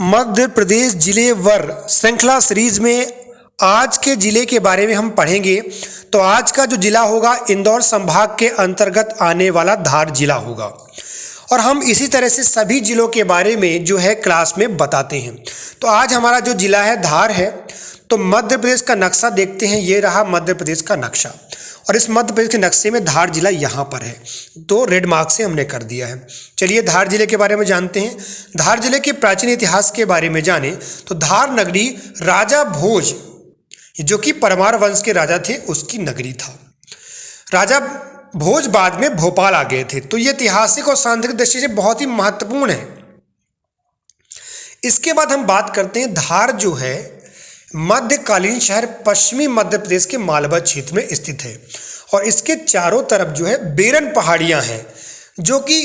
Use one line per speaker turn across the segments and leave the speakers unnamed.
मध्य प्रदेश जिलेवर श्रृंखला सीरीज में आज के जिले के बारे में हम पढ़ेंगे। तो आज का जो जिला होगा इंदौर संभाग के अंतर्गत आने वाला धार जिला होगा और हम इसी तरह से सभी जिलों के बारे में जो है क्लास में बताते हैं। तो आज हमारा जो जिला है धार है। तो मध्य प्रदेश का नक्शा देखते हैं, ये रहा मध्य प्रदेश का नक्शा और इस मध्य प्रदेश के नक्शे में धार जिला यहाँ पर है, तो रेड मार्क से हमने कर दिया है। चलिए धार जिले के बारे में जानते हैं। धार जिले के प्राचीन इतिहास के बारे में जाने तो धार नगरी राजा भोज जो कि परमार वंश के राजा थे उसकी नगरी था। राजा भोज बाद में भोपाल आ गए थे, तो ये ऐतिहासिक और सांस्कृतिक दृष्टि से बहुत ही महत्वपूर्ण है। इसके बाद हम बात करते हैं धार जो है मध्यकालीन शहर पश्चिमी मध्य प्रदेश के मालवा क्षेत्र में स्थित है और इसके चारों तरफ जो है बेरन पहाड़ियां हैं जो कि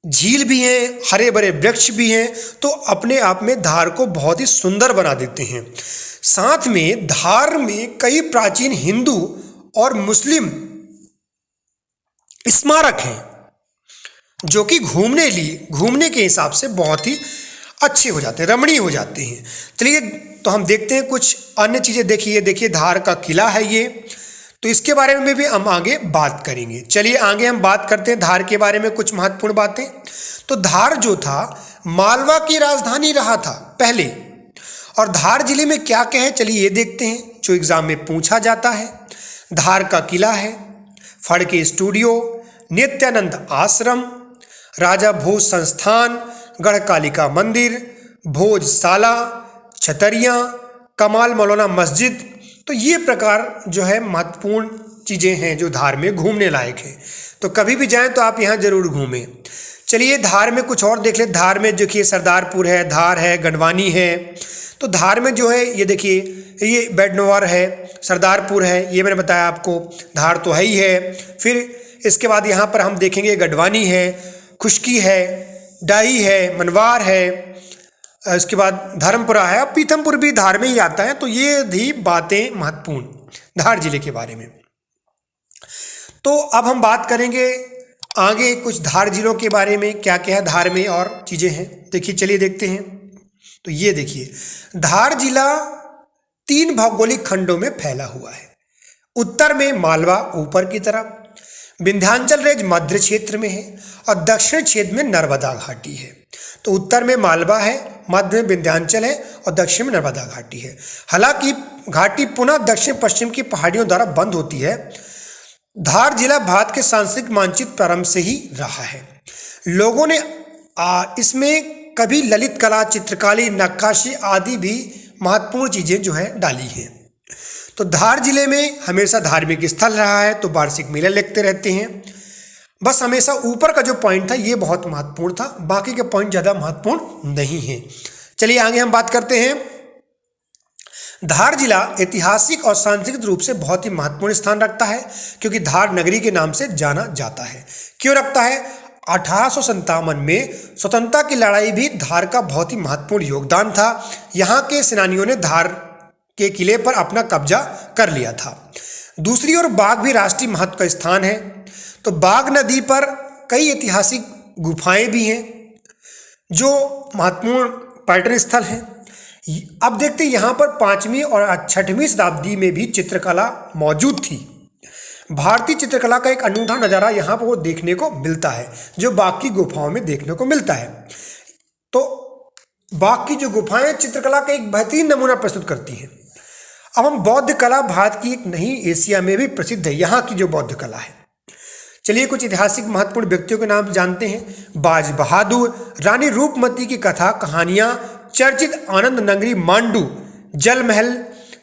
झील भी हैं, हरे भरे वृक्ष भी हैं, तो अपने आप में धार को बहुत ही सुंदर बना देते हैं। साथ में धार में कई प्राचीन हिंदू और मुस्लिम स्मारक हैं जो कि घूमने के हिसाब से बहुत ही अच्छे हो जाते हैं, रमणीय हो जाते हैं। चलिए तो हम देखते हैं कुछ अन्य चीज़ें। देखिए धार का किला है ये, तो इसके बारे में भी हम आगे बात करेंगे। चलिए आगे हम बात करते हैं धार के बारे में कुछ महत्वपूर्ण बातें। तो धार जो था मालवा की राजधानी रहा था पहले, और धार जिले में क्या क्या है चलिए ये देखते हैं जो एग्जाम में पूछा जाता है। धार का किला है, फड़के स्टूडियो, नित्यानंद आश्रम, राजा भोज संस्थान, गढ़कालिका मंदिर, भोजशाला, छतरियाँ, कमाल मौलाना मस्जिद। तो ये प्रकार जो है महत्वपूर्ण चीज़ें हैं जो धार में घूमने लायक है, तो कभी भी जाएं तो आप यहाँ जरूर घूमें। चलिए धार में कुछ और देख लें। धार में देखिए सरदारपुर है, धार है, गंडवानी है। तो धार में जो है ये देखिए ये बैडनोवर है, सरदारपुर है, ये मैंने बताया आपको, धार तो है ही है। फिर इसके बाद यहाँ पर हम देखेंगे गढ़वानी है, खुशकी है, डाही है, मनवार है, इसके बाद धर्मपुरा है, और पीथमपुर भी धार में ही आता है। तो ये भी बातें महत्वपूर्ण धार जिले के बारे में। तो अब हम बात करेंगे आगे कुछ धार जिलों के बारे में, क्या क्या है धार में और चीज़ें हैं। देखिए चलिए देखते हैं। तो ये देखिए धार जिला 3 भौगोलिक खंडों में फैला हुआ है। उत्तर में मालवा ऊपर की तरफ, विंध्याचल रेंज मध्य क्षेत्र में है और दक्षिण क्षेत्र में नर्मदा घाटी है। तो उत्तर में मालवा है, मध्य में विंध्याचल है और दक्षिण में नर्मदा घाटी है। हालांकि घाटी पुनः दक्षिण पश्चिम की पहाड़ियों द्वारा बंद होती है। धार जिला भारत के सांस्कृतिक मानचित्र प्रारंभ से ही रहा है। लोगों ने इसमें कभी ललित कला, चित्रकारी, नक्काशी आदि भी महत्वपूर्ण चीज़ें जो है डाली हैं। तो धार जिले में हमेशा धार्मिक स्थल रहा है, तो वार्षिक मेला लगते रहते हैं। बस हमेशा ऊपर का जो पॉइंट था ये बहुत महत्वपूर्ण था, बाकी के पॉइंट ज़्यादा महत्वपूर्ण नहीं है। चलिए आगे हम बात करते हैं। धार जिला ऐतिहासिक और सांस्कृतिक रूप से बहुत ही महत्वपूर्ण स्थान रखता है क्योंकि धार नगरी के नाम से जाना जाता है। क्यों रखता है? 1857 में स्वतंत्रता की लड़ाई भी धार का बहुत ही महत्वपूर्ण योगदान था। यहाँ के सेनानियों ने धार के किले पर अपना कब्जा कर लिया था। दूसरी ओर बाघ भी राष्ट्रीय महत्व का स्थान है। तो बाघ नदी पर कई ऐतिहासिक गुफाएं भी हैं जो महत्वपूर्ण पर्यटन स्थल हैं। अब देखते हैं यहाँ पर 5वीं और 6वीं शताब्दी में भी चित्रकला मौजूद थी। भारतीय चित्रकला का एक अनूठा नज़ारा यहाँ पर वो देखने को मिलता है जो बाघ की गुफाओं में देखने को मिलता है। तो बाघ की जो गुफाएं चित्रकला का एक बेहतरीन नमूना प्रस्तुत करती हैं। अब हम बौद्ध कला भारत की एक नहीं एशिया में भी प्रसिद्ध है, यहाँ की जो बौद्ध कला है। चलिए कुछ ऐतिहासिक महत्वपूर्ण व्यक्तियों के नाम जानते हैं। बाज बहादुर, रानी रूपमती की कथा कहानियाँ, चर्चित आनंद नगरी मांडू, जल महल,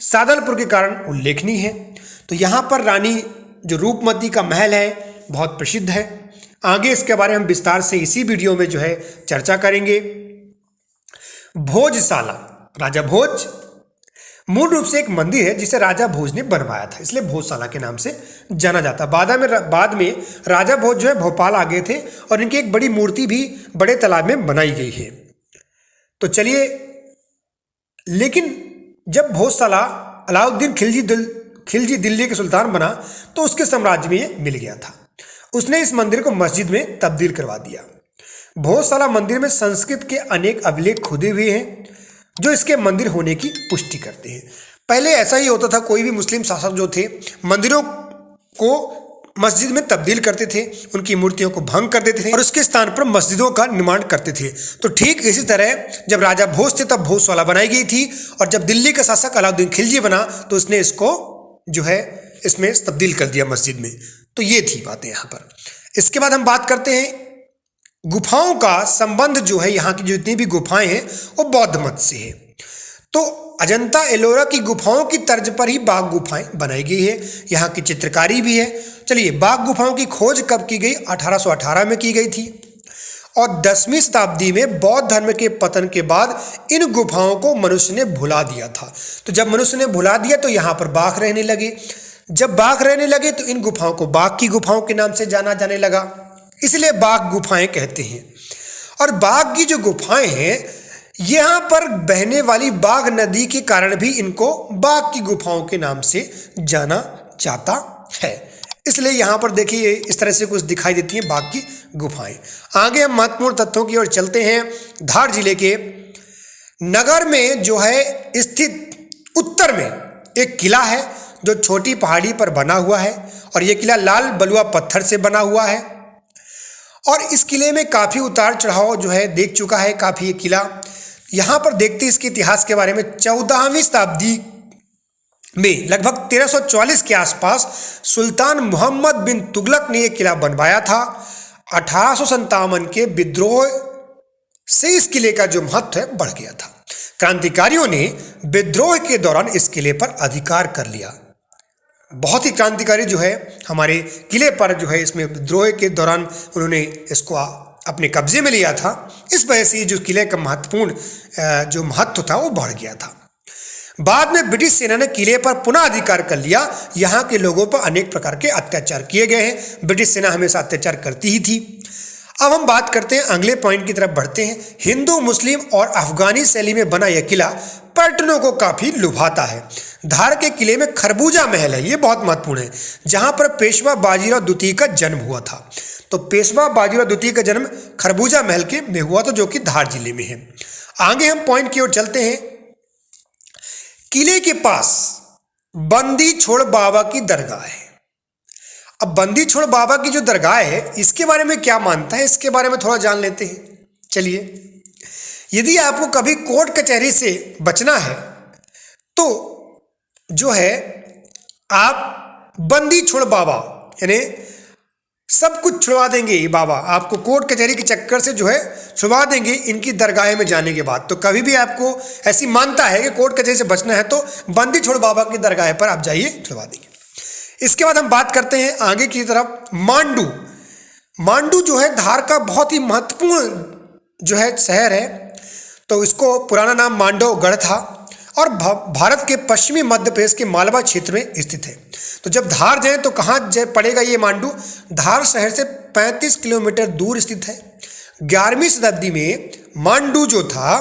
सादलपुर के कारण उल्लेखनीय है। तो यहाँ पर रानी जो रूपमती का महल है बहुत प्रसिद्ध है। आगे इसके बारे में हम विस्तार से इसी वीडियो में जो है चर्चा करेंगे। भोजशाला, राजा भोज मूल रूप से एक मंदिर है जिसे राजा भोज ने बनवाया था, इसलिए भोजशाला के नाम से जाना जाता। बाद में राजा भोज जो है भोपाल आ गए थे और इनकी एक बड़ी मूर्ति भी बड़े तालाब में बनाई गई है। तो चलिए, लेकिन जब भोजशाला अलाउद्दीन खिलजी दिल्ली के सुल्तान बना तो उसके साम्राज्य में ये मिल गया था। उसने इस मंदिर को मस्जिद में तब्दील करवा दिया। भोजशाला मंदिर में संस्कृत के अनेक अभिलेख खुदे हुए हैं जो इसके मंदिर होने की पुष्टि करते हैं। पहले ऐसा ही होता था, कोई भी मुस्लिम शासक जो थे मंदिरों को मस्जिद में तब्दील करते थे, उनकी मूर्तियों को भंग कर देते थे और उसके स्थान पर मस्जिदों का निर्माण करते थे। तो ठीक इसी तरह जब राजा भोज थे तब भोजशाला बनाई गई थी, और जब दिल्ली का शासक अलाउद्दीन खिलजी बना तो उसने इसको जो है इसमें तब्दील कर दिया मस्जिद में। तो ये थी बातें यहाँ पर। इसके बाद हम बात करते हैं गुफाओं का संबंध जो है, यहाँ की जितनी भी गुफाएं हैं वो बौद्ध मत से है। तो अजंता एलोरा की गुफाओं की तर्ज पर ही बाघ गुफाएं बनाई गई है, यहाँ की चित्रकारी भी है। चलिए, बाघ गुफाओं की खोज कब की गई? 1818 में की गई थी, और 10वीं शताब्दी में बौद्ध धर्म के पतन के बाद इन गुफाओं को मनुष्य ने भुला दिया था। तो जब मनुष्य ने भुला दिया तो यहाँ पर बाघ रहने लगे। जब बाघ रहने लगे तो इन गुफाओं को बाघ की गुफाओं के नाम से जाना जाने लगा, इसलिए बाघ गुफाएं कहते हैं। और बाघ की जो गुफाएं हैं, यहाँ पर बहने वाली बाघ नदी के कारण भी इनको बाघ की गुफाओं के नाम से जाना जाता है। इसलिए यहाँ पर देखिए इस तरह से कुछ दिखाई देती हैं बाघ की गुफाएं। आगे हम महत्वपूर्ण तथ्यों की ओर चलते हैं। धार जिले के नगर में जो है स्थित उत्तर में एक किला है जो छोटी पहाड़ी पर बना हुआ है, और यह किला लाल बलुआ पत्थर से बना हुआ है, और इस किले में काफ़ी उतार चढ़ाव जो है देख चुका है काफ़ी ये किला। यहाँ पर देखते हैं इसके इतिहास के बारे में। 14वीं शताब्दी में लगभग 1344 के आसपास सुल्तान मोहम्मद बिन तुगलक ने यह किला बनवाया था। 1857 के विद्रोह से इस किले का जो महत्व है बढ़ गया था। क्रांतिकारियों ने विद्रोह के दौरान इस किले पर अधिकार कर लिया। बहुत ही क्रांतिकारी जो है हमारे किले पर जो है इसमें विद्रोह के दौरान उन्होंने इसको अपने कब्जे में लिया था। इस वजह से जो किले का महत्वपूर्ण जो महत्व था वो बढ़ गया था। बाद में ब्रिटिश सेना ने किले पर पुनः अधिकार कर लिया। यहाँ के लोगों पर अनेक प्रकार के अत्याचार किए गए हैं। ब्रिटिश सेना हमेशा अत्याचार करती ही थी। अब हम बात करते हैं, अगले पॉइंट की तरफ बढ़ते हैं। हिंदू, मुस्लिम और अफगानी शैली में बना यह किला पर्यटकों को काफ़ी लुभाता है। धार के किले में खरबूजा महल है, ये बहुत महत्वपूर्ण है, जहाँ पर पेशवा बाजीराव द्वितीय का जन्म हुआ था। तो पेशवा बाजीराव द्वितीय का जन्म खरबूजा महल के में हुआ था, जो कि धार जिले में है। आगे हम पॉइंट की ओर चलते हैं। किले के पास बंदी छोड़ बाबा की दरगाह है। अब बंदी छोड़ बाबा की जो दरगाह है, इसके बारे में क्या मानता है, इसके बारे में थोड़ा जान लेते हैं। चलिए, यदि आपको कभी कोर्ट कचहरी से बचना है तो जो है आप बंदी छोड़ बाबा, यानी सब कुछ छुड़वा देंगे ये बाबा, आपको कोर्ट कचहरी के चक्कर से जो है छुड़वा देंगे इनकी दरगाह में जाने के बाद। तो कभी भी आपको ऐसी मानता है कि कोर्ट कचहरी से बचना है तो बंदी छोड़ बाबा की दरगाह पर आप जाइए, छुड़वा देंगे। इसके बाद हम बात करते हैं आगे की तरफ। मांडू। मांडू जो है धार का बहुत ही महत्वपूर्ण जो है शहर है। तो इसको पुराना नाम मांडवगढ़ था और भारत के पश्चिमी मध्य प्रदेश के मालवा क्षेत्र में स्थित है। तो जब धार जाए तो कहाँ पड़ेगा ये मांडू? धार शहर से 35 किलोमीटर दूर स्थित है। 11वीं शताब्दी में मांडू जो था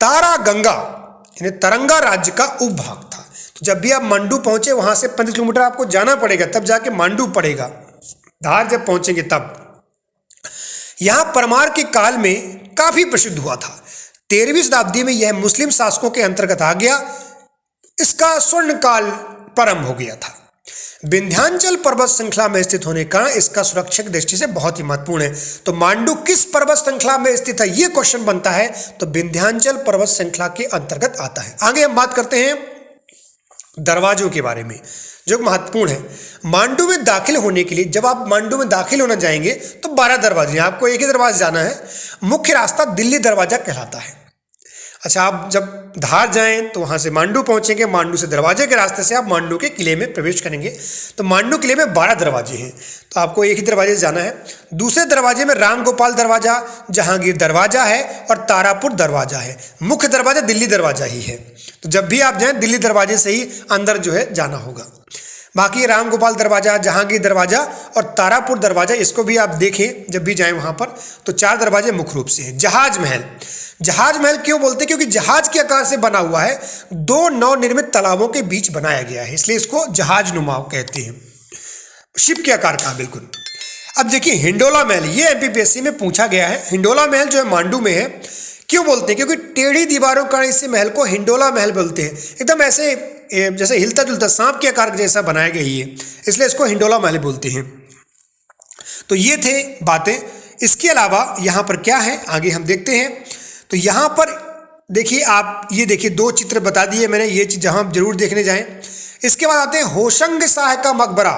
तारा गंगा यानी तरंगा राज्य का उपभाग था। तो जब भी आप मांडू पहुंचे वहां से 35 किलोमीटर आपको जाना पड़ेगा, तब जाके मांडू पड़ेगा। धार जब पहुंचेंगे तब। यहां परमार के काल में काफी प्रसिद्ध हुआ था। 13वीं शताब्दी में यह मुस्लिम शासकों के अंतर्गत आ गया। इसका स्वर्ण काल प्रारंभ हो गया था। विंध्याचल पर्वत श्रृंखला में स्थित होने का इसका सुरक्षक दृष्टि से बहुत ही महत्वपूर्ण है। तो मांडू किस पर्वत श्रृंखला में स्थित है, यह क्वेश्चन बनता है। तो विंध्याचल पर्वत श्रृंखला के अंतर्गत आता है। आगे हम बात करते हैं दरवाजों के बारे में जो महत्वपूर्ण है। मांडू में दाखिल होने के लिए जब आप मांडू में दाखिल होना जाएंगे तो 12 दरवाजे, आपको एक ही दरवाजा जाना है। मुख्य रास्ता दिल्ली दरवाजा कहलाता है। अच्छा, आप जब धार जाएं तो वहां से मांडू पहुंचेंगे। मांडू से दरवाजे के रास्ते से आप मांडू के किले में प्रवेश करेंगे। तो मांडू किले में 12 दरवाजे हैं, तो आपको एक ही दरवाजे से जाना है। दूसरे दरवाजे में राम गोपाल दरवाजा, जहांगीर दरवाजा है और तारापुर दरवाजा है। मुख्य दरवाजा दिल्ली दरवाजा ही है। तो जब भी आप जाएं दिल्ली दरवाजे से ही अंदर जो है जाना होगा। बाकी राम गोपाल दरवाजा, जहांगीर दरवाजा और तारापुर दरवाजा, इसको भी आप देखें जब भी जाएं वहां पर। तो 4 दरवाजे मुख्य रूप से हैं। जहाज महल। जहाज महल क्यों बोलते हैं? क्योंकि जहाज के आकार से बना हुआ है। 2 नवनिर्मित तालाबों के बीच बनाया गया है, इसलिए इसको जहाज नुमा कहते हैं। शिप के आकार का बिल्कुल। अब देखिए हिंडोला महल, ये एमपीपीएससी में पूछा गया है। हिंडोला महल जो है मांडू में है। क्यों बोलते हैं? क्योंकि टेढ़ी दीवारों का इस महल को हिंडोला महल बोलते हैं। एकदम ऐसे जैसे हिलता जुलता सांप के आकार जैसा बनाया गया ये, इसलिए इसको हिंडोला महल बोलते हैं। तो ये थे बातें। इसके अलावा यहाँ पर क्या है आगे हम देखते हैं। तो यहाँ पर देखिए आप, ये देखिए 2 चित्र बता दिए मैंने, ये चीज जहाँ जरूर देखने जाएं। इसके बाद आते हैं होशंग शाह का मकबरा।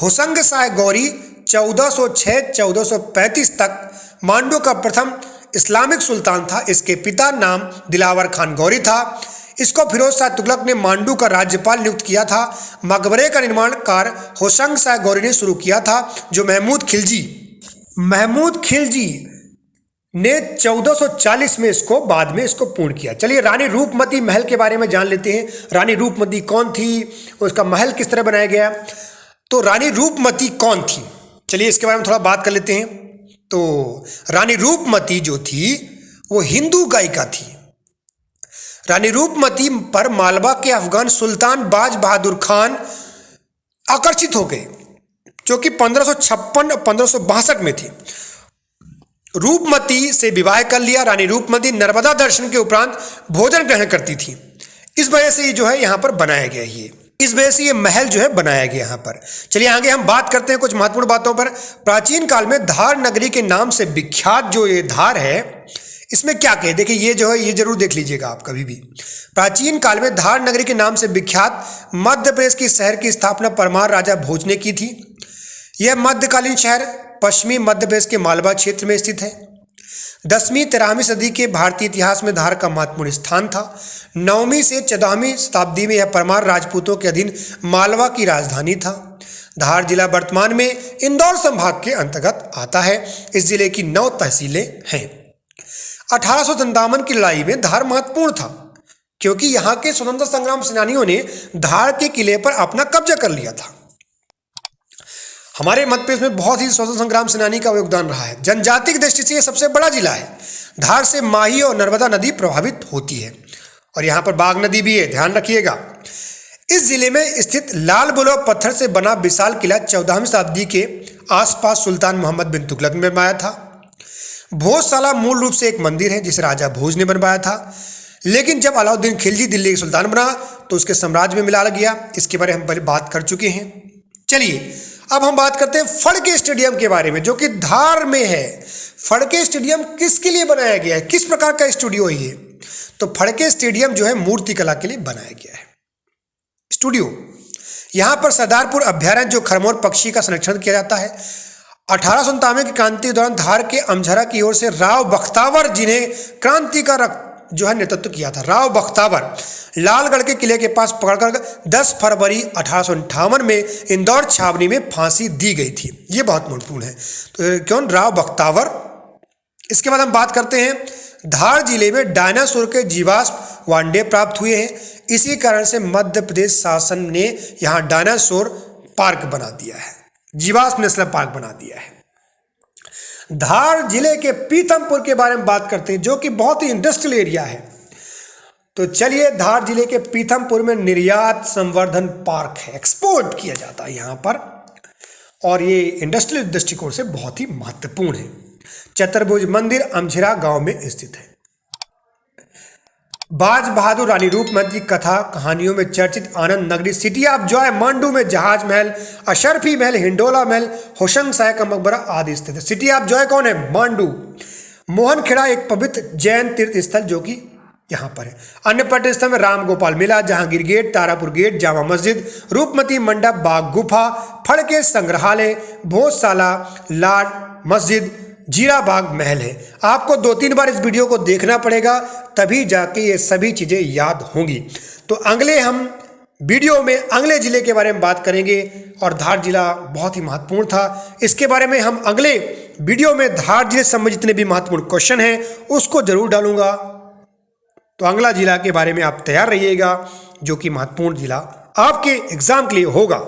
होशंग शाह गौरी 1406-1435 तक मांडू का प्रथम इस्लामिक सुल्तान था। इसके पिता नाम दिलावर खान गौरी था। इसको फिरोज शाह तुगलक ने मांडू का राज्यपाल नियुक्त किया था। मकबरे का निर्माण कार्य होशंग शाह गौरी ने शुरू किया था, जो महमूद खिलजी ने 1440 में इसको बाद में इसको पूर्ण किया। चलिए रानी रूपमती महल के बारे में जान लेते हैं। रानी रूपमती कौन थी, उसका महल किस तरह बनाया गया। तो रानी रूपमती कौन थी, चलिए इसके बारे में थोड़ा बात कर लेते हैं। तो रानी रूपमती जो थी वो हिंदू गायिका थी। रानी रूपमती पर मालवा के अफगान सुल्तान बाज बहादुर खान आकर्षित हो गए, जो कि 1556-1562 में थी। रूपमती से विवाह कर लिया। रानी रूपमती नर्मदा दर्शन के उपरांत भोजन ग्रहण करती थी। इस वजह से ये जो है यहाँ पर बनाया गया, इस वजह से ये महल जो है बनाया गया यहाँ पर। चलिए आगे हम बात करते हैं कुछ महत्वपूर्ण बातों पर। प्राचीन काल में धार नगरी के नाम से विख्यात जो ये धार है, इसमें क्या कहे, देखिए ये जो है ये जरूर देख लीजिएगा आप कभी भी। प्राचीन काल में धार नगरी के नाम से विख्यात मध्य प्रदेश की शहर की स्थापना परमार राजा भोज ने की थी। यह मध्यकालीन शहर पश्चिमी मध्य प्रदेश के मालवा क्षेत्र में स्थित है। 10वीं-13वीं सदी के भारतीय इतिहास में धार का महत्वपूर्ण स्थान था। 9वीं से 14वीं शताब्दी में यह परमार राजपूतों के अधीन मालवा की राजधानी था। धार जिला वर्तमान में इंदौर संभाग के अंतर्गत आता है। इस जिले की 9 तहसीलें हैं। 1857 की लड़ाई में धार महत्वपूर्ण था, क्योंकि यहाँ के स्वतंत्रता संग्राम सेनानियों ने धार के किले पर अपना कब्जा कर लिया था। हमारे मध्य प्रदेश में बहुत ही स्वतंत्रता संग्राम सेनानी का योगदान रहा है। जनजाति की दृष्टि से यह सबसे बड़ा जिला है। धार से माही और नर्मदा नदी प्रभावित होती है, और यहाँ पर बाघ नदी भी है, ध्यान रखिएगा। इस जिले में स्थित लाल बुलो पत्थर से बना विशाल किला 14वीं शताब्दी के आसपास सुल्तान मोहम्मद बिन तुगलक ने बनवाया था। भोजशाला मूल रूप से एक मंदिर है जिसे राजा भोज ने बनवाया था, लेकिन जब अलाउद्दीन खिलजी दिल्ली के सुल्तान बना तो उसके साम्राज्य में मिला गया। इसके बारे में हम पहले बात कर चुके हैं। चलिए अब हम बात करते हैं फड़के स्टेडियम के बारे में, जो कि धार में है। फड़के स्टेडियम किसके लिए बनाया गया है, किस प्रकार का स्टूडियो है ये? तो फड़के स्टेडियम जो है मूर्ति कला के लिए बनाया गया है स्टूडियो। यहाँ पर सरदारपुर अभ्यारण्य जो खरमोर पक्षी का संरक्षण किया जाता है। 1897 की क्रांति के दौरान धार के अमझरा की ओर से राव बख्तावर, जिन्हें क्रांति का जो है नेतृत्व किया था, राव बख्तावर लालगढ़ के किले के पास पकड़कर 10 फरवरी 1858 में इंदौर छावनी में फांसी दी गई थी। ये बहुत महत्वपूर्ण है। तो कौन? राव बख्तावर। इसके बाद हम बात करते हैं धार जिले में डायनासोर के जीवाश्म वांडे प्राप्त हुए हैं। इसी कारण से मध्य प्रदेश शासन ने यहाँ डायनासोर पार्क बना दिया है, जीवाश्म नेशनल पार्क बना दिया है। धार जिले के पीथमपुर के बारे में बात करते हैं, जो कि बहुत ही इंडस्ट्रियल एरिया है। तो चलिए धार जिले के पीथमपुर में निर्यात संवर्धन पार्क है, एक्सपोर्ट किया जाता है यहाँ पर, और ये इंडस्ट्रियल दृष्टिकोण से बहुत ही महत्वपूर्ण है। चतुर्भुज मंदिर अमझरा गांव में स्थित है। बाज बहादुर रानी रूपमती कथा कहानियों में चर्चित आनंद नगरी, सिटी ऑफ जॉय मांडू में जहाज महल, अशरफी महल, हिंडोला महल, होशंग शाह का मकबरा आदि स्थित है। सिटी ऑफ जॉय कौन है? मांडू। मोहन खेड़ा एक पवित्र जैन तीर्थ स्थल जो कि यहाँ पर है। अन्य पर्यटन स्थल में राम गोपाल मेला, जहांगीर गेट, तारापुर गेट, जामा मस्जिद, रूपमती मंडप, बाग गुफा, फड़के संग्रहालय, भोजशाला, लाड मस्जिद, जीरा बाग महल है। आपको 2-3 बार इस वीडियो को देखना पड़ेगा, तभी जाके ये सभी चीज़ें याद होंगी। तो अगले हम वीडियो में अगले जिले के बारे में बात करेंगे, और धार जिला बहुत ही महत्वपूर्ण था। इसके बारे में हम अगले वीडियो में धार जिले से संबंधित जितने भी महत्वपूर्ण क्वेश्चन हैं उसको जरूर डालूंगा। तो अगला जिला के बारे में आप तैयार रहिएगा, जो कि महत्वपूर्ण जिला आपके एग्जाम के लिए होगा।